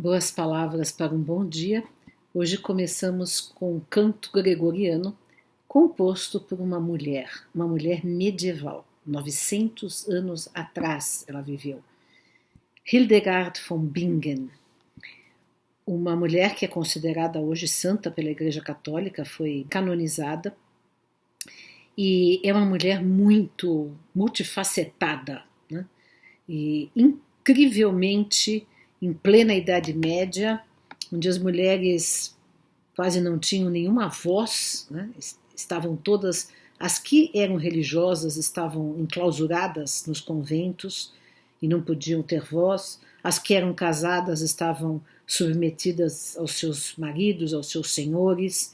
Boas palavras para um bom dia. Hoje começamos com um canto gregoriano composto por uma mulher medieval. 900 anos atrás ela viveu. Hildegard von Bingen, uma mulher que é considerada hoje santa pela Igreja Católica, foi canonizada e é uma mulher muito multifacetada, né? E incrivelmente em plena Idade Média, onde as mulheres quase não tinham nenhuma voz, né? Estavam todas, as que eram religiosas estavam enclausuradas nos conventos e não podiam ter voz, as que eram casadas estavam submetidas aos seus maridos, aos seus senhores.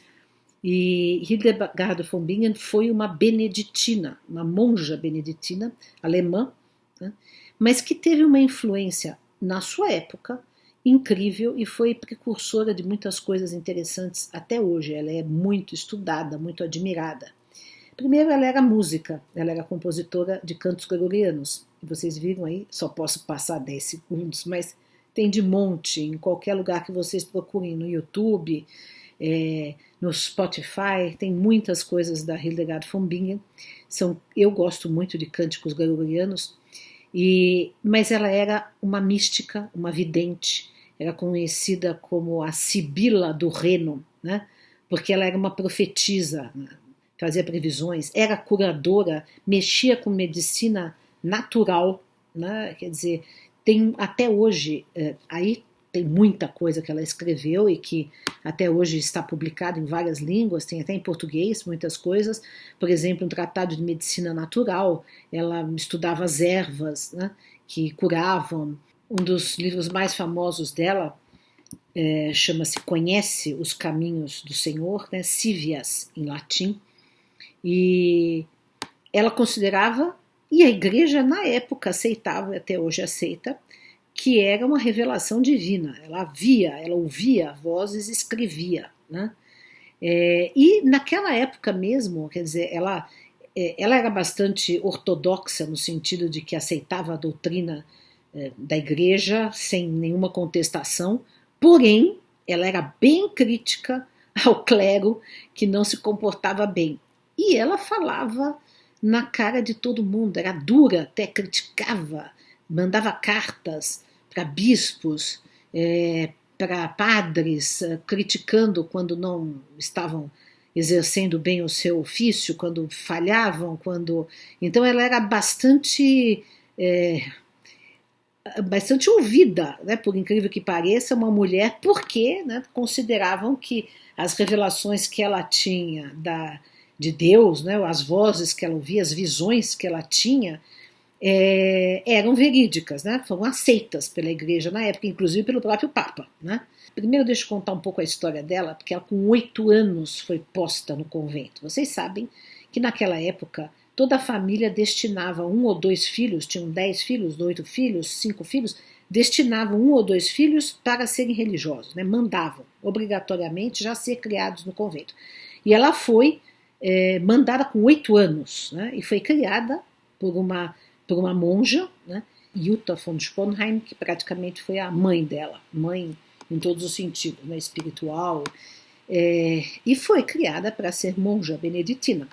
E Hildegard von Bingen foi uma beneditina, uma monja beneditina alemã, né? Mas que teve uma influência na sua época incrível e foi precursora de muitas coisas interessantes até hoje. Ela é muito estudada, muito admirada. Primeiro, ela era música, ela era compositora de cantos gregorianos. Vocês viram aí, só posso passar 10 segundos, mas tem de monte, em qualquer lugar que vocês procurem, no YouTube, no Spotify, tem muitas coisas da Hildegard von Bingen. Eu gosto muito de cânticos gregorianos, mas ela era uma mística, uma vidente, era conhecida como a Sibila do Reno, né? Porque ela era uma profetisa, né? Fazia previsões, era curadora, mexia com medicina natural, né? Quer dizer, tem até hoje, aí tem muita coisa que ela escreveu e que até hoje está publicado em várias línguas, tem até em português muitas coisas. Por exemplo, um tratado de medicina natural, ela estudava as ervas, né, que curavam. Um dos livros mais famosos dela chama-se Conhece os Caminhos do Senhor, né, Civias em latim, e ela considerava, e a igreja na época aceitava, até hoje aceita, que era uma revelação divina. Ela via, ela ouvia vozes, escrevia, né? E naquela época mesmo, quer dizer, ela era bastante ortodoxa no sentido de que aceitava a doutrina da igreja sem nenhuma contestação, porém ela era bem crítica ao clero que não se comportava bem. E ela falava na cara de todo mundo, era dura, até criticava, mandava cartas para bispos, para padres, criticando quando não estavam exercendo bem o seu ofício, quando falhavam, Então ela era bastante ouvida, né, por incrível que pareça, uma mulher, porque, né, consideravam que as revelações que ela tinha de Deus, né, as vozes que ela ouvia, as visões que ela tinha, eram verídicas, né? Foram aceitas pela igreja na época, inclusive pelo próprio Papa, né? Primeiro deixa eu contar um pouco a história dela, porque ela com 8 anos foi posta no convento. Vocês sabem que naquela época toda a família destinava 1 ou 2 filhos, tinham 10 filhos, 8 filhos, 5 filhos, destinavam 1 ou 2 filhos para serem religiosos, né? Mandavam obrigatoriamente já ser criados no convento. E ela foi mandada com 8 anos, né? E foi criada por uma monja, né, Jutta von Sponheim, que praticamente foi a mãe dela, mãe em todos os sentidos, né, espiritual, e foi criada para ser monja beneditina.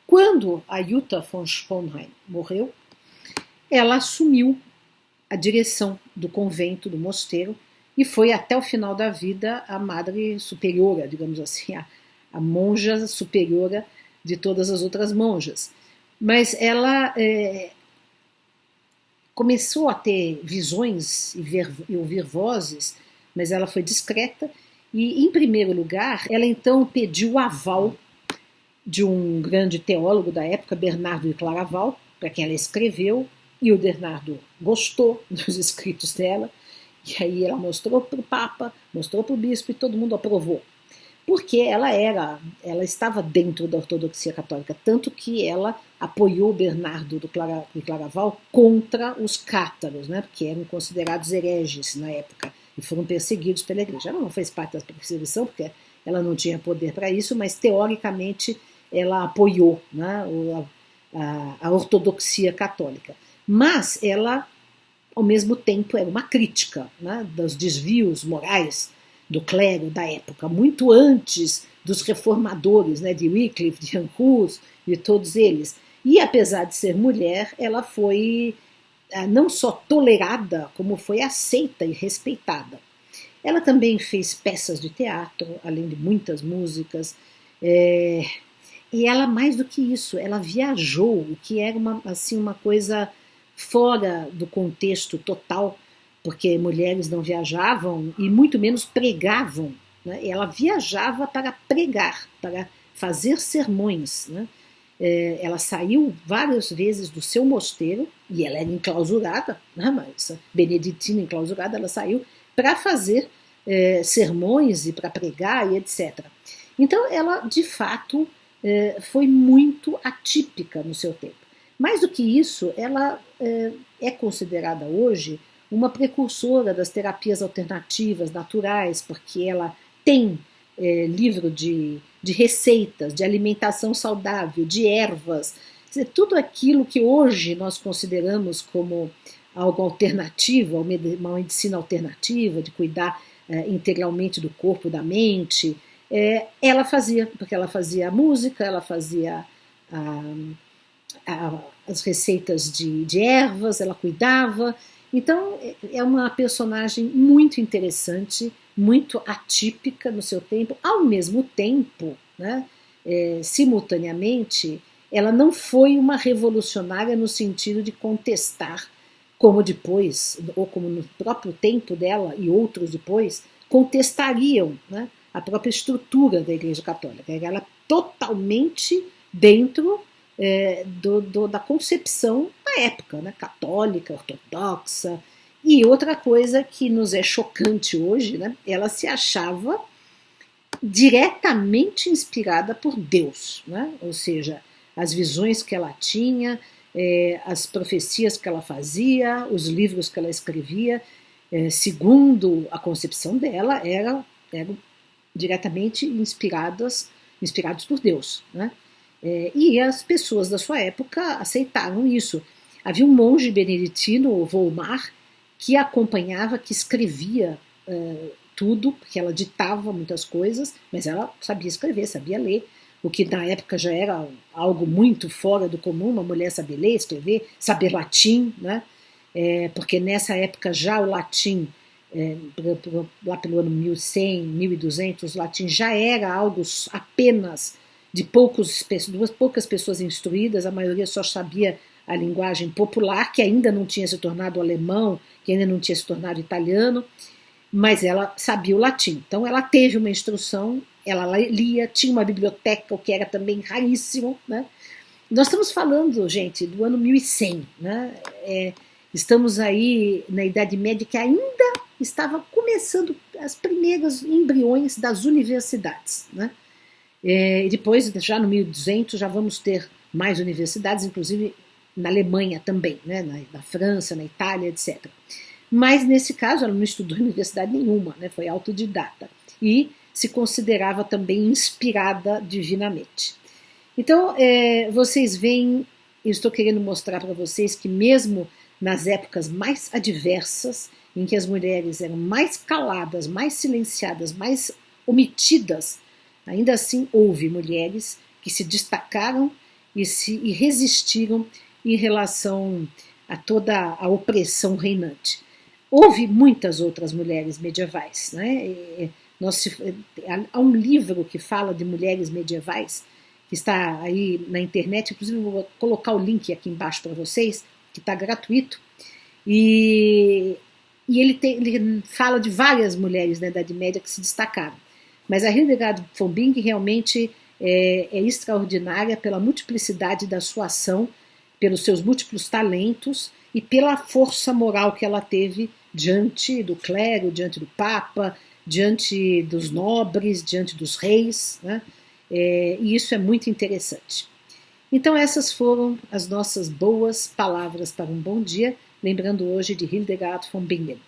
Quando a Jutta von Sponheim morreu, ela assumiu a direção do convento, do mosteiro, e foi até o final da vida a madre superiora, digamos assim, a monja superiora de todas as outras monjas. Mas ela começou a ter visões e ouvir vozes, mas ela foi discreta e, em primeiro lugar, ela então pediu o aval de um grande teólogo da época, Bernardo de Claraval, para quem ela escreveu, e o Bernardo gostou dos escritos dela, e aí ela mostrou para o Papa, mostrou para o bispo e todo mundo aprovou. Porque ela estava dentro da ortodoxia católica, tanto que ela apoiou Bernardo de Claraval contra os cátaros, né, que eram considerados hereges na época e foram perseguidos pela igreja. Ela não fez parte da perseguição, porque ela não tinha poder para isso, mas teoricamente ela apoiou, né, a ortodoxia católica. Mas ela ao mesmo tempo era uma crítica, né, dos desvios morais do clero da época, muito antes dos reformadores, né, de Wycliffe, de Jan Hus, de todos eles. E apesar de ser mulher, ela foi não só tolerada, como foi aceita e respeitada. Ela também fez peças de teatro, além de muitas músicas, e ela, mais do que isso, ela viajou, o que era uma coisa fora do contexto total, porque mulheres não viajavam e muito menos pregavam, né? Ela viajava para pregar, para fazer sermões, né? Ela saiu várias vezes do seu mosteiro, e ela era enclausurada, né? Mas beneditina enclausurada, ela saiu para fazer sermões e para pregar e etc. Então ela, de fato, foi muito atípica no seu tempo. Mais do que isso, ela é considerada hoje uma precursora das terapias alternativas naturais, porque ela tem livro de receitas, de alimentação saudável, de ervas, tudo aquilo que hoje nós consideramos como algo alternativo, uma medicina alternativa, de cuidar integralmente do corpo, da mente, ela fazia, porque ela fazia a música, ela fazia as receitas de ervas, ela cuidava. Então é uma personagem muito interessante, muito atípica no seu tempo, ao mesmo tempo, né, simultaneamente, ela não foi uma revolucionária no sentido de contestar, como depois, ou como no próprio tempo dela e outros depois, contestariam, né, a própria estrutura da Igreja Católica. Ela totalmente dentro da concepção da época, né, católica, ortodoxa. E outra coisa que nos é chocante hoje, né, ela se achava diretamente inspirada por Deus, né? Ou seja, as visões que ela tinha, as profecias que ela fazia, os livros que ela escrevia, segundo a concepção dela, eram diretamente inspirados por Deus, né? E as pessoas da sua época aceitaram isso. Havia um monge beneditino, Volmar, que acompanhava, que escrevia tudo, porque ela ditava muitas coisas, mas ela sabia escrever, sabia ler, o que na época já era algo muito fora do comum, uma mulher saber ler, escrever, saber latim, né? Porque nessa época já o latim, lá pelo ano 1100, 1200, o latim já era algo apenas de poucas pessoas instruídas, a maioria só sabia a linguagem popular, que ainda não tinha se tornado alemão, que ainda não tinha se tornado italiano, mas ela sabia o latim. Então ela teve uma instrução, ela lia, tinha uma biblioteca, o que era também raríssimo, né? Nós estamos falando, gente, do ano 1100, né? Estamos aí na Idade Média, que ainda estava começando as primeiros embriões das universidades, né? E depois, já no 1200, já vamos ter mais universidades, inclusive na Alemanha também, né? Na França, na Itália, etc. Mas nesse caso ela não estudou em universidade nenhuma, né? Foi autodidata e se considerava também inspirada divinamente. Então, vocês veem, eu estou querendo mostrar para vocês que mesmo nas épocas mais adversas, em que as mulheres eram mais caladas, mais silenciadas, mais omitidas, ainda assim houve mulheres que se destacaram e resistiram em relação a toda a opressão reinante. Houve muitas outras mulheres medievais, né? Há um livro que fala de mulheres medievais, que está aí na internet, inclusive eu vou colocar o link aqui embaixo para vocês, que está gratuito, e ele fala de várias mulheres da Idade Média que se destacaram. Mas a Hildegard von Bingen realmente é extraordinária pela multiplicidade da sua ação, pelos seus múltiplos talentos e pela força moral que ela teve diante do clero, diante do papa, diante dos nobres, diante dos reis, né? E isso é muito interessante. Então essas foram as nossas boas palavras para um bom dia, lembrando hoje de Hildegard von Bingen.